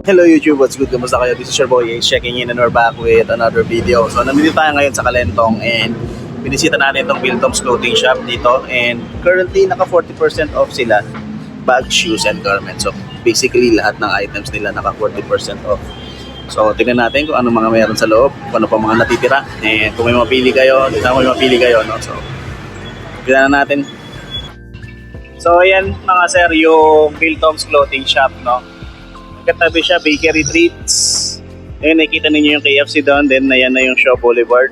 Hello YouTube, what's good? Kamusta kayo? This is your boy Ace checking in and we're back with another video. So nandito tayo ngayon sa Kalentong and binisita natin itong Biltom's clothing shop dito and currently naka 40% off sila, bag, shoes, and garments. So basically lahat ng items nila naka 40% off. So tingnan natin kung ano mga meron sa loob, kung ano pa mga natitira and kung may mapili kayo, no? So tingnan natin. So ayan mga sir, yung Biltom's clothing shop, no? Katabi siya, Bakery Treats. Ayun, nakikita ninyo yung KFC doon. Then, ayan na yung Shaw Boulevard.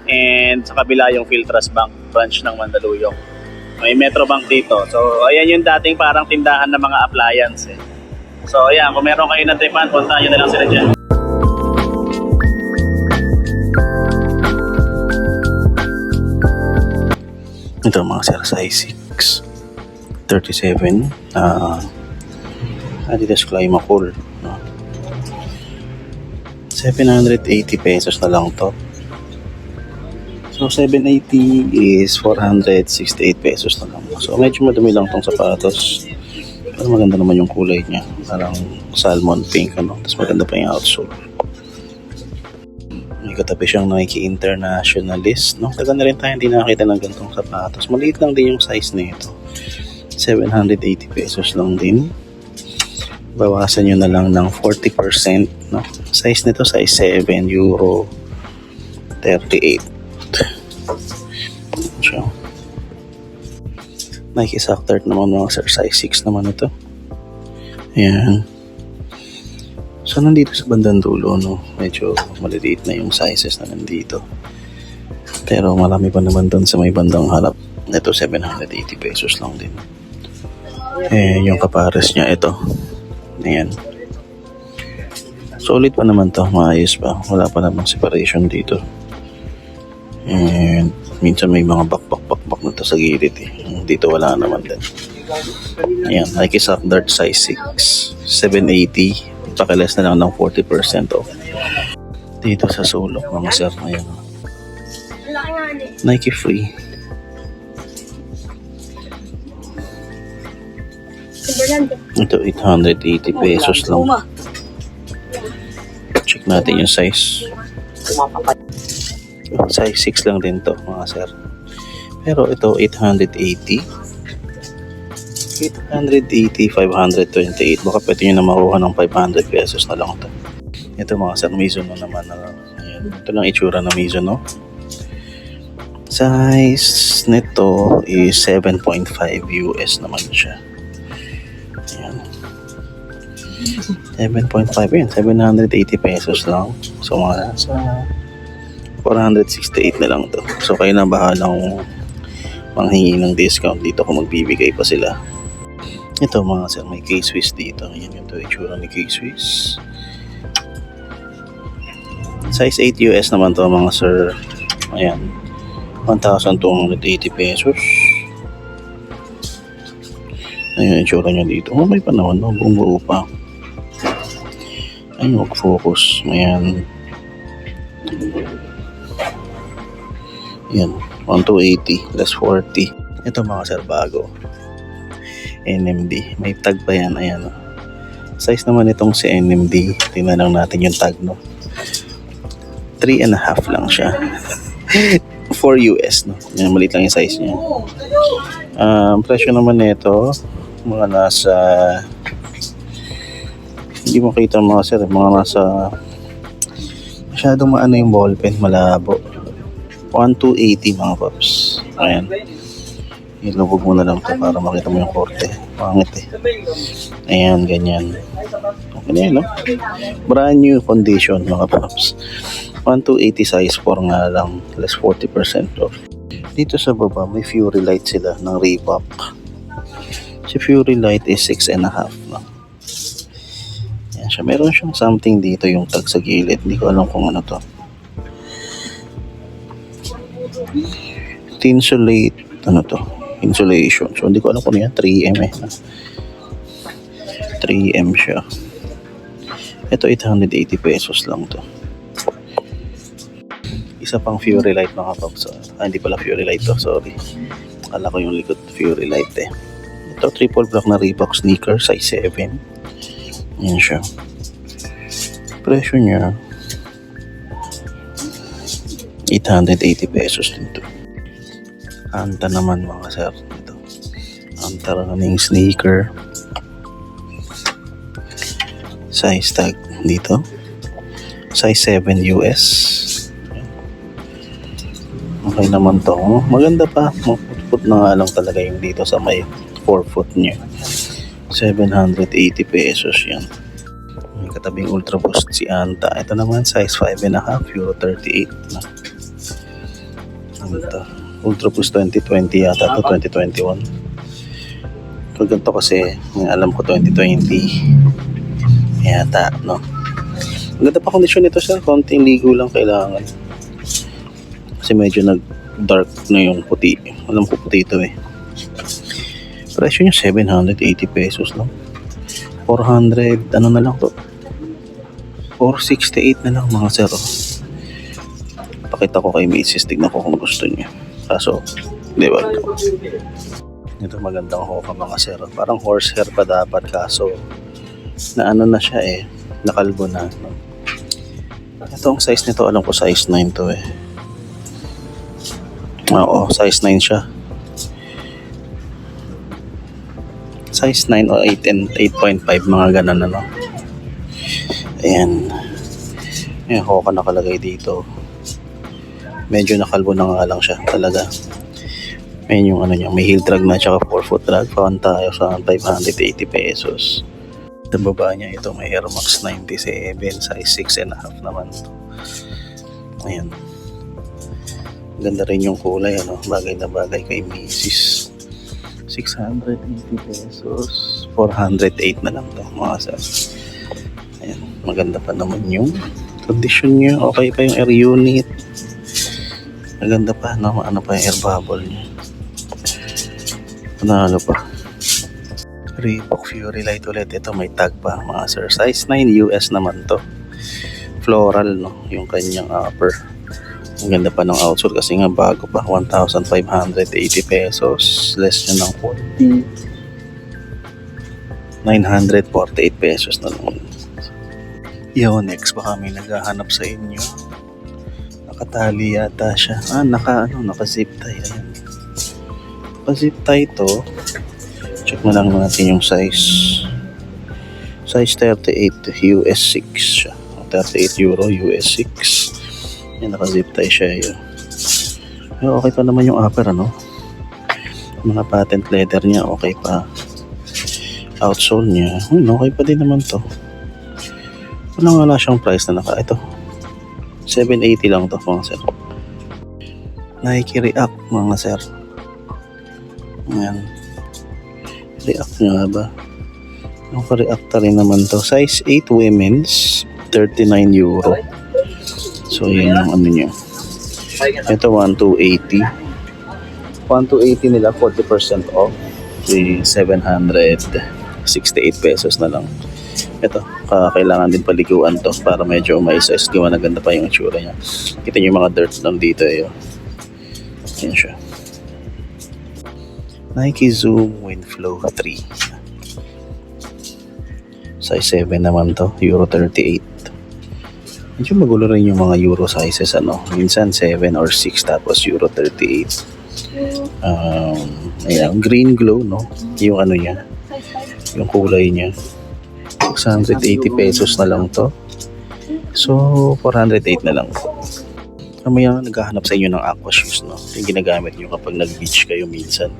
And sa kabila yung Philtras Bank branch ng Mandaluyong. May Metro Bank dito. So, ayan yung dating parang tindahan ng mga appliance. So, ayan, kung meron kayo ng tripan, puntahan nyo na lang sila dyan. Ito mga sir, size 6. 37. Adidas Climacool, no? 780 pesos na lang to. So 780 is 468 pesos na lang. So medyo madumi lang tong sapatos. Pero maganda naman yung kulay niya. Parang salmon pink, ano? Tapos maganda pa yung outsole. May katabi siyang Nike Internationalist, no? Taga na rin tayo hindi nakakita ng ganitong sapatos. Maliit lang din yung size nito. 780 pesos lang din. Bawasan nyo na lang ng 40%, no? Size nito size 7, euro 38. So, Nike Soccer naman mga sir, size 6 naman ito. Ayan. So nandito sa bandang dulo, no? Medyo maliliit na yung sizes na nandito. Pero marami pa naman doon sa may bandang harap. Ito 780 pesos lang din. Eh, yung kapares niya ito. Ayan. Solid pa naman to, maayos pa. Wala pa namang separation dito. And minsan may mga bakbak na to sa gilid eh. Dito wala naman din. Ayan, Nike Sock Dart size 6, 780. Pakilas na lang ng 40% off. Dito sa sulok mga sir, ayan. Nike Free. Ito 880 pesos lang. Check natin yung size. Size 6 lang din to mga sir. Pero ito 880. 528. Baka pwede nyo na makuha ng 500 pesos na lang to. Ito mga sir, Mizuno naman. Ayan. Ito lang itsura ng Mizuno. Size nito is 7.5 US naman siya. Ayan. 7.5 yun. 780 pesos lang. So mga sa 468 na lang to. So kayo na bahalang manghingi ng discount dito kung magbibigay pa sila. Ito mga sir, may K-Swiss dito. Ayan yung itsura ni K-Swiss. Size 8 US naman to mga sir. Ayan. 1,280 pesos. Ayun, itsura nyo dito. May pa naman, no? Buong buo pa. Ayun, mag-focus. Ayan. Ayan, 1,280 less 40. Ito mga sir, bago. NMD. May tag pa yan. Ayan. Size naman itong si NMD. Tingnan lang natin yung tag, no? 3.5 lang siya. 4 US, no? Yan, maliit lang yung size niya. Presyo naman nito mga nasa, hindi mo kita mga sir, mga nasa masyadong maano yung ballpen, malabo. 1,280 mga paps. Ayan, ilubog mo na lang ito para makita mo yung korte. Pangit eh. Ayan, ganyan. Okay na yun, no? Brand new condition mga paps. 1,280 size 4 nga lang, less 40% off. Dito sa baba may Fury Light sila ng Reebok. Si Fury Light is 6.5, no? Yan siya. Meron siyang something dito yung tag sa gilid. Hindi ko alam kung ano to. Tinsulate, ano to? Insulation. So hindi ko alam kung yan. 3M eh. 3M siya. Ito 880 pesos lang to. Isa pang Fury Light mga paps. Hindi pala Fury Light to, sorry. Akala ko yung likod Fury Light eh. Ito triple black na Reebok sneaker size 7. Yan siya. Presyo niya 880 pesos din to. Anta naman mga sir. Ito. Anta running sneaker. Size tag dito. Size 7 US. Okay naman to. Maganda pa. Put na nga lang talaga yung dito sa may 4 foot niya. 780 pesos yan. May katabing Ultra Boost si Anta. Ito naman size 5.5 Euro 38 na. Ito. Ultra Boost 2020 yata to 2021. Pag ganito kasi may alam ko 2020 yata no. Maganda pa kondisyon nito sir. Konting ligo lang kailangan. Kasi medyo nag-dark na yung puti. Alam ko puti ito eh. Presyo niya 780 pesos lang. 400, ano na lang to? 468 na lang mga sir. Pakita ko kay Macy's. Tignan ko kung gusto niya. Kaso, di ba? Ito magandang hoka mga sir. Parang horsehair pa dapat. Kaso, na ano na siya eh. Nakalbo na. No? Ito ang size nito. Alam ko size 9 to eh. Oo, size 9 siya. Size 9 o 8 and 8.5 mga ganun ano. Ayan. Ayan, hoka nakalagay dito. Medyo nakalbo na nga lang siya talaga. Ayan yung ano niya, may heel drag na tsaka 4 foot drag. Pawan tayo sa 580 pesos. Sa baba niya ito may Air Max 97 size 6.5 naman. Ayan. Ganda rin yung kulay ano, bagay na bagay kay Macy's. 680 pesos. 408 na lang to mga sir. Ayan, maganda pa naman yung condition niya. Okay pa yung air unit. Maganda pa, no? Ano pa yung air bubble niya. Panalo pa. Reebok Fury Light ulit. Ito may tag pa mga sir. Size 9 US naman to. Floral, no? Yung kanyang upper. Ang ganda pa ng outsole kasi nga bago pa. 1,580 pesos. Less nyo ng 948 pesos na naman. Yonex, baka may naghahanap sa inyo. Nakatali yata siya. Naka-zip tie. Ayan. Naka-zip tie to. Check na lang natin yung size. Size 38 US 6 siya. 38 euro US 6. Yan, naka-zip tie siya yun. Pero okay pa naman yung upper ano. Mga patent leather niya okay pa. Outsole niya. Okay pa din naman to. Wala siyang price na naka. Ito. 780 lang to mga sir. Nike React mga sir. Ayan. React nga ba? Naka-react rin naman to. Size 8 women's. 39 euro. So yun yung ano niya. Ito 1,280. 1,280 nila 40% off. 768 pesos na lang. Ito, kailangan din paliguan to para medyo mais-ayos gawa na ganda pa yung itsura niya. Kita niyo yung mga dirt lang dito eh. Yan siya. Nike Zoom Windflow 3. Size 7 naman to, Euro 38. Medyo magulo rin yung mga Euro sizes ano. Minsan 7 or 6 tapos Euro 38. Ayan, green glow no. Yung ano niya. Yung kulay niya. 680 pesos na lang to. So, 408 na lang. Kamaya naghahanap sa inyo ng aqua shoes, no? Yung ginagamit nyo kapag nag-beach kayo minsan.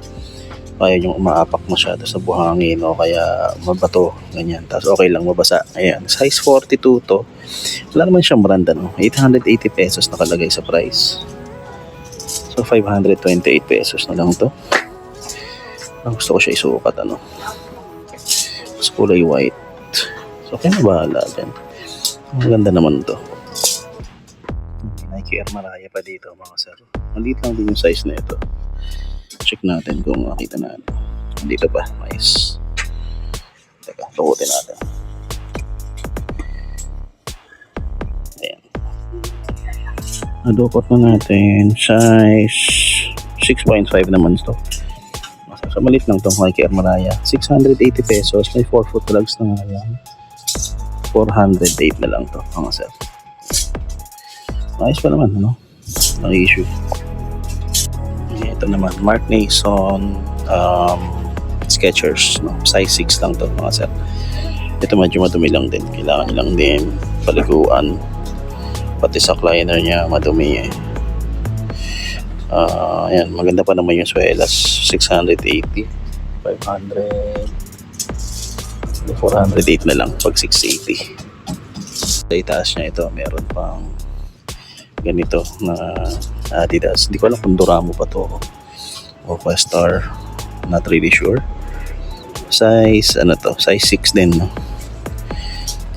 Kaya yung umaapak masyado sa buhangin o kaya mabato, ganyan. Tapos okay lang mabasa. Ayan, size 42 to. Wala naman siyang brand, no? 880 pesos nakalagay sa price. So, 528 pesos na lang to. Gusto ko siya isukat, ano? Mas kulay white. So, kaya bahala dyan. Ang ganda naman to. Nike Air Maraya pa dito mga sir. Maliit lang din yung size na ito. Check natin kung makita natin. Dito pa. Nice. Teka, tukutin natin. Ayan. Nadukot na natin. Size 6.5 naman ito. So, maliit lang itong Nike Air Maraya. 680 pesos. May 4 foot lugs na nga yan. 408 na lang to mga sir. Ayos pa naman, ano? Ang issue. Ito naman, Mark Nason Skechers, no? Size 6 lang to mga sir. Ito medyo madumi lang din. Kailangan nyo lang din paliguan. Pati sa liner niya madumi eh. Ayan, maganda pa naman yung swelas. 680, 500, 408 na lang pag 680. Sa itaas niya ito, meron pang ganito na Adidas. Hindi ko alam kung Duramo pa to o Questar, not really sure. Size ano to, size 6 din, no?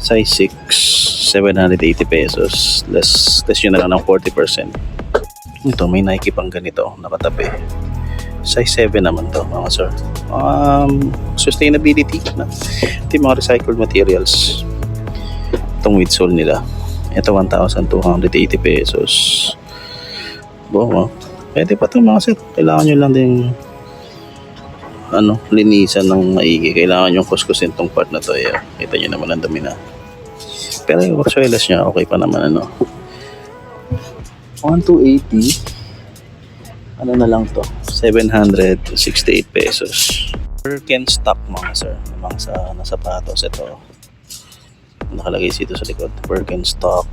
Size 6, 780 pesos, less yun na lang ng 40%. Ito may Nike pang ganito nakatabi, size 7 naman to mga sir. Sustainability na, ito yung mga recycled materials. Itong midsole nila, ito 1,280 pesos. Pwede pa ito mga sir. Kailangan nyo lang din linisan ng maigi. Kailangan yung kuskusin tong part na to. Kita nyo naman ang dami na. Pero yung worksuelas nya okay pa naman. 1,280 na lang to, 768 pesos. Birkenstock mga sir, mga sapatos. Ito nakalagay dito sa likod, Birkenstock.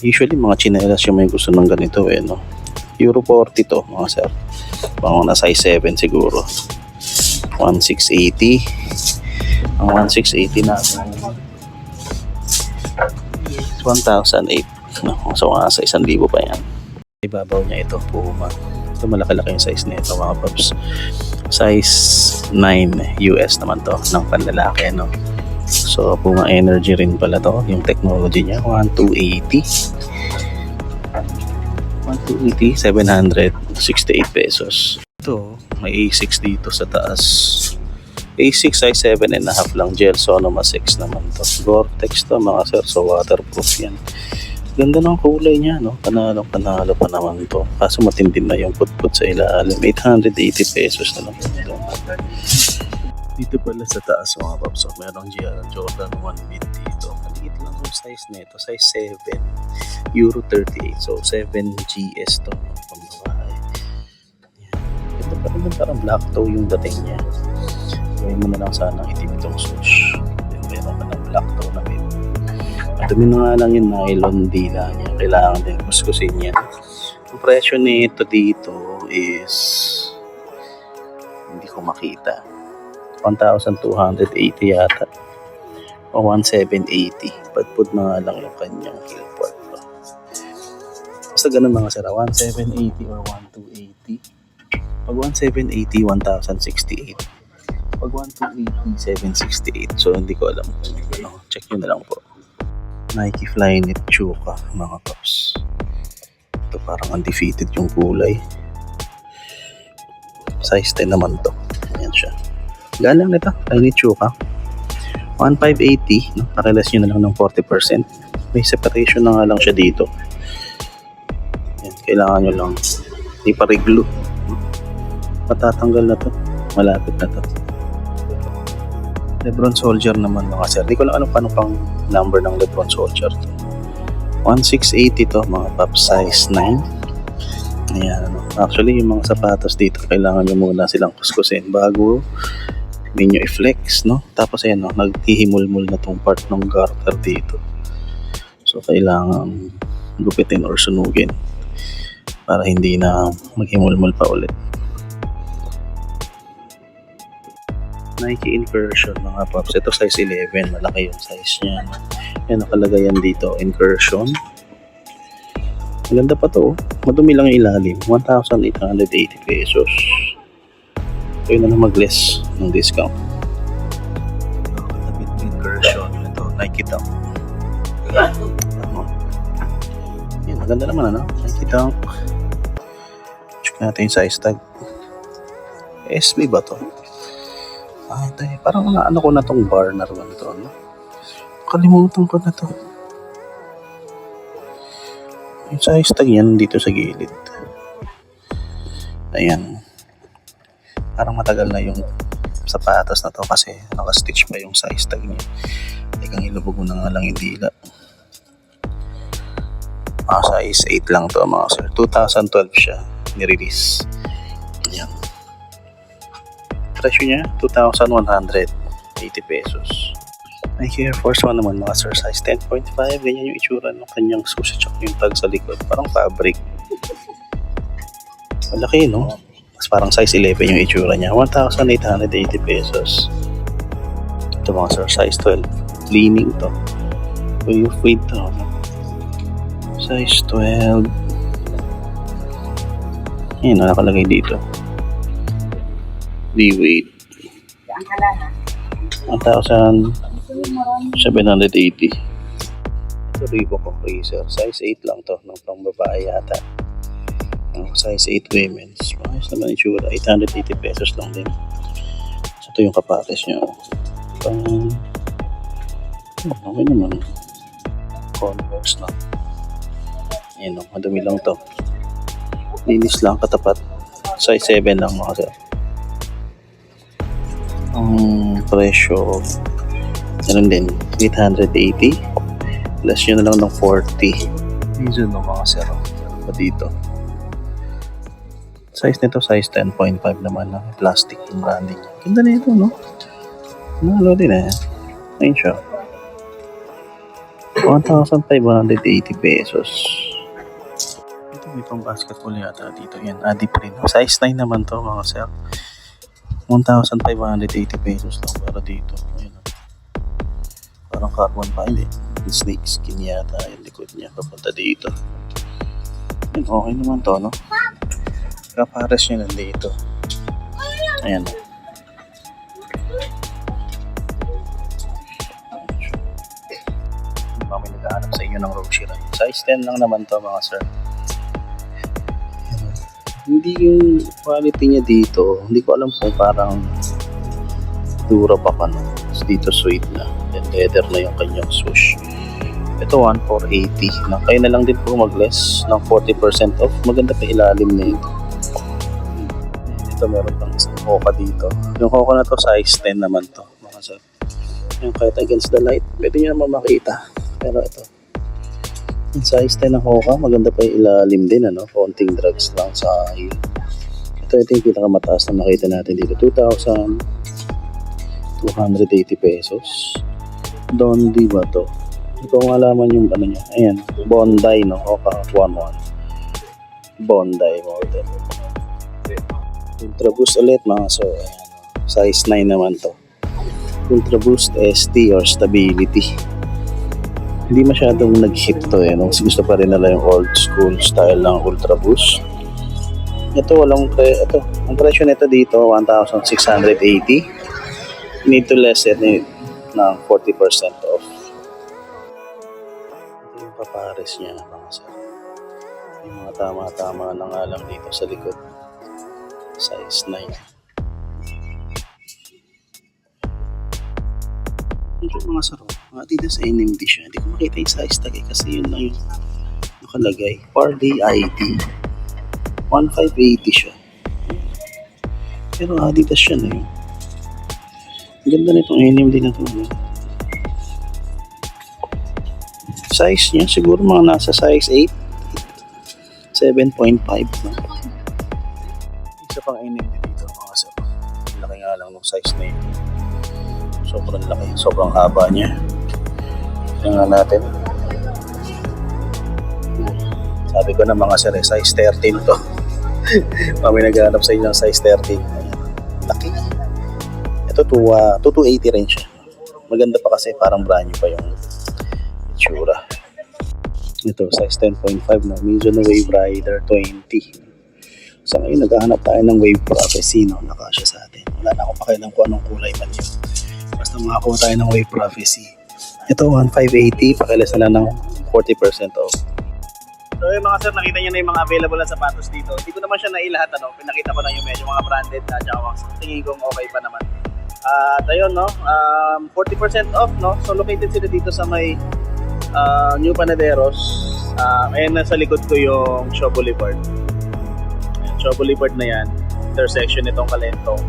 Usually mga chinelas yung may gusto ng ganito no? Euro 40 to mga sir, mga na size 7 siguro. 1,680. Ang 1,680 natin 1,008, no? So sa 1,000 pa yan. Ibabaw niya ito, Puma. Ito malaki-laki yung size nito mga paps. Size 9 US naman to, ng panlalaki, no? So Puma Energy rin pala to, yung technology niya. 1,280, 768 pesos. Ito may A6 dito sa taas. A6 size 7.5 lang, gel Sonoma 6 naman to. Gore-Tex to mga sir, so waterproof yan. Ganda ng kulay niya, no? Panalo pa naman to. Kaso matindi na yung put-put sa ilalim. 880 pesos na lang. Dito pala sa taas mga paps, so merong Jordan 1 mid dito. Maliit lang yung size nito, size 7, Euro 38. So 7 GS to, pambabae. Ito pa naman parang black toe yung dating niya. Gawin mo na lang sana itim itong swoosh. Then meron ka ng black toe na may dumi na nga lang yung nylon dila niya. Kailangan din kuskusin niya. Ang presyo nito dito is hindi ko makita, 1,280 yata o 1,780. Pagpud na nga lang yung kanyang heel part. Basta ganun mga sira, 1,780 or 1,280. Pag 1,780, 1,068. Pag 1,280, 768. So hindi ko alam kung check nyo na lang po. Nike Flyknit Chuka mga paps. Ito parang undefeated yung kulay. Size 10 naman to. Ayan siya. Galang nito, Flyknit Chuka. 1,580, no? Pakilas nyo na lang ng 40%. May separation na nga lang siya dito. Ayan, kailangan nyo lang ipariglo. Matatanggal na to. Malapit na to. Lebron Soldier naman mga sir. Di ko lang paano pang number ng Lebron Soldier to. 1,680 to mga pop, size 9. Ayan, actually yung mga sapatos dito kailangan nyo muna silang kuskusin bago ninyo i-flex, no? Tapos ayan, naghihimulmul na tong part ng garter dito. So kailangan gupitin or sunugin para hindi na maghimulmul pa ulit. Nike Incursion mga paps. Ito size 11. Malaki yung size niya. Yan, nakalagay yan dito. Incursion. Maganda pa to. Madumi lang yung ilalim. 1,880 pesos. So yun na mag-less ng discount. Tapit Incursion. Ito, Nike Dunk. Yan, maganda naman Nike Dunk. Check natin yung size tag. SB ba to? Ito parang ko na tong Barner one to, kalimutan ko na to. Yung size tag yan dito sa gilid. Ayan, parang matagal na yung sapatos na to kasi naka-stitch pa yung size tag niya. Teka, ilubog mo na nga lang yung dila. Size 8 lang to mga sir. 2012 siya ni-release. Yan. Presyo niya 2,180 pesos. Nike Air Force 1 naman mga sir, size 10.5. Ganyan yung itsura ng kanyang susi tsaka yung tag sa likod. Parang fabric. Malaki, no? Mas parang size 11 yung itsura niya. 1,880 pesos. Ito mga sir, size 12. Leaning to. Weight to. Size 12. Ayan, nakalagay dito. D-weight. 1,780. Ito Reebok Racer. Size 8 lang to. Ng pang babae yata. Size 8 women's. Ayos naman yung tsura. 880 pesos lang din. So, ito yung kapares nyo. Okay naman. Converse na. Ayan o. Madumi lang to. Linis lang katapat. Size 7 lang mga sir. Ang presyo ganun din. 880. Plus yun na lang ng 40. Reason ng mga sir. Pa dito. Size nito, size 10.5 naman na plastic yung branding. Ganda na ito, no? Nalo din eh. Ayun siya. 1,580 pesos. Ito may pang basketball yata dito. Yan, Adiprint. Size 9 naman to mga sir. 1,580 pesos lang para dito. Ayun. Parang carbon pa. Hindi. Snake skin yata. Yung likod niya. Papunta dito. Ayun, okay naman to, no? Kapares nyo nandito. Ayan. Kami naghahanap sa inyo ng Roshirai. Size 10 lang naman to mga sir. Ayan. Hindi yung quality niya dito. Hindi ko alam kung parang dura pa pa. No? Dito sweet na. Then leather na yung kanyang swoosh. Ito 1,480. Kayo na lang din po mag-less ng 40% off. Maganda pa ilalim na ito. Ito meron pang isang Hoka dito. Yung Hoka na to size 10 naman to mga sir. Yung kahit against the light pwede nyo naman makita. Pero ito yung size 10 ng Hoka, maganda pa yung ilalim din, ano? Konting drags lang sa heel. Ito yung pinakamataas na nakita natin dito, 2,280 pesos. Dondi ba to? Hindi ko malaman yung ano niya. Ayan, Bondi, no? Hoka 1-1 Bondi model. Ultra Boost ulit mga sir. Ayan, size 9 naman to. Ultra Boost ST or Stability. Hindi masyadong nag-hit to eh. No? Gusto pa rin nila yung old school style ng Ultra Boost. Ito walang ito. Ang presyo nito dito 1,680. You need to lessen it ng 40% off. Ito yung kapares niya mga sir. Yung mga tama-tama na nga lang dito sa likod. Size 9. Ito mga saro. Mga Adidas NMD siya. Hindi ko makita yung size tag eh, kasi yun lang yung nakalagay. Parley ID. 1,580 siya. Pero Adidas siya na yun. Ang ganda na itong NMD na ito. Size niya siguro mga nasa size 8. 7.5 na. Isa pang NMD dito mga sir. Laki nga lang ng size na yun. Sobrang laki. Sobrang haba niya. Tingnan natin. Sabi ko na mga sir, size 13 to. Mami naghanap sa inyo ng size 13. Ayan. Laki. Ito 2,280 rin siya. Maganda pa kasi parang brand new pa yung itsura. Ito, size 10.5 na Mizuno Wave Rider 20. Sa ngayon, naghahanap tayo ng Wave Prophecy, no? Nakasya sa atin. Wala na akong pakialam kung anong kulay man yun. Basta makakuha tayo ng Wave Prophecy. Ito, 1,580. Pakilas na lang ng 40% off. So yung mga sir, nakita nyo na yung mga available na sapatos dito. Hindi ko naman siya nailahat, ano? Pinakita ko lang yung medyo mga branded na tsaka wax. Tingin kong okay pa naman. At ayun, no? 40% off, no? So located sila dito sa may New Panaderos. Ayan, nasa likod ko yung Shaw Boulevard. Ayan, Shaw Boulevard na yan. Intersection nitong Kalentong.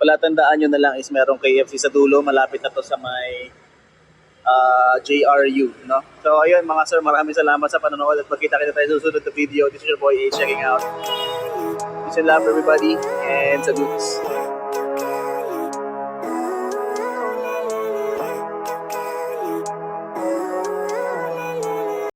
palatandaan nyo na lang is merong KFC sa dulo. Malapit na to sa may JRU, no? So ayun mga sir, maraming salamat sa panonood at magkita-kita tayo sa susunod na video. This is your boy A checking out. Peace and love everybody and salutes.